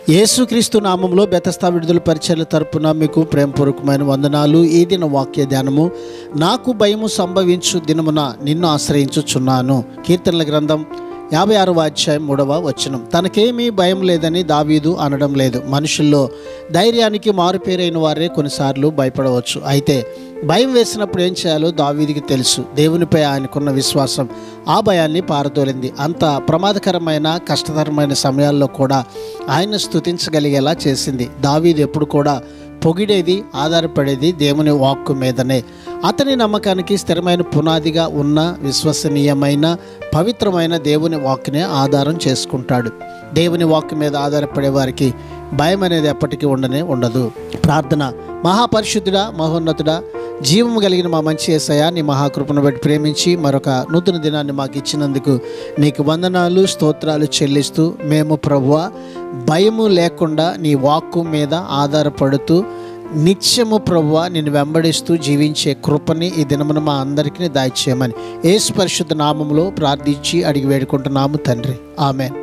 యేసుక్రీస్తు నామంలో బెతస్తా విడుదల పరిచర్ల తరపున మీకు ప్రేమపూర్వకమైన వందనాలు. ఈ దిన వాక్య ధ్యానము, నాకు భయము సంభవించు దినమున నిన్ను ఆశ్రయించుచున్నాను. కీర్తనల గ్రంథం 56వ అధ్యాయం 3వ వచనం. తనకేమీ భయం లేదని దావీదు అనడం లేదు. మనుషుల్లో ధైర్యానికి మారుపేరైన వారే కొన్నిసార్లు భయపడవచ్చు. అయితే భయం వేసినప్పుడు ఏం చేయాలో దావీదుకి తెలుసు. దేవునిపై ఆయనకున్న విశ్వాసం ఆ భయాన్ని పారదోలింది. అంత ప్రమాదకరమైన కష్టతరమైన సమయాల్లో కూడా ఆయన స్తుతించగలిగేలా చేసింది. దావీదు ఎప్పుడు కూడా పొగిడేది, ఆధారపడేది దేవుని వాక్కు మీదనే. అతని నమ్మకానికి స్థిరమైన పునాదిగా ఉన్న విశ్వసనీయమైన పవిత్రమైన దేవుని వాక్కునే ఆధారం చేసుకుంటాడు. దేవుని వాక్కు మీద ఆధారపడే వారికి భయం అనేది ఎప్పటికీ ఉండదు. ప్రార్థన. మహాపరిశుద్ధుడా, మహోన్నతుడా, జీవము కలిగిన మా మంచి యేసయ్య, నీ మహాకృపను బట్టి ప్రేమించి మరొక నూతన దినాన్ని మాకు ఇచ్చినందుకు నీకు వందనాలు, స్తోత్రాలు చెల్లిస్తూ మేము ప్రభువా భయము లేకుండా నీ వాక్కు మీద ఆధారపడుతూ నిత్యము ప్రభువా నిన్ను వెంబడిస్తూ జీవించే కృపని ఈ దినమున మా అందరికీ దయచేయమని యేసు పరిశుద్ధ నామములో ప్రార్థించి అడిగి వేడుకుంటున్నాము తండ్రి. ఆమేన్.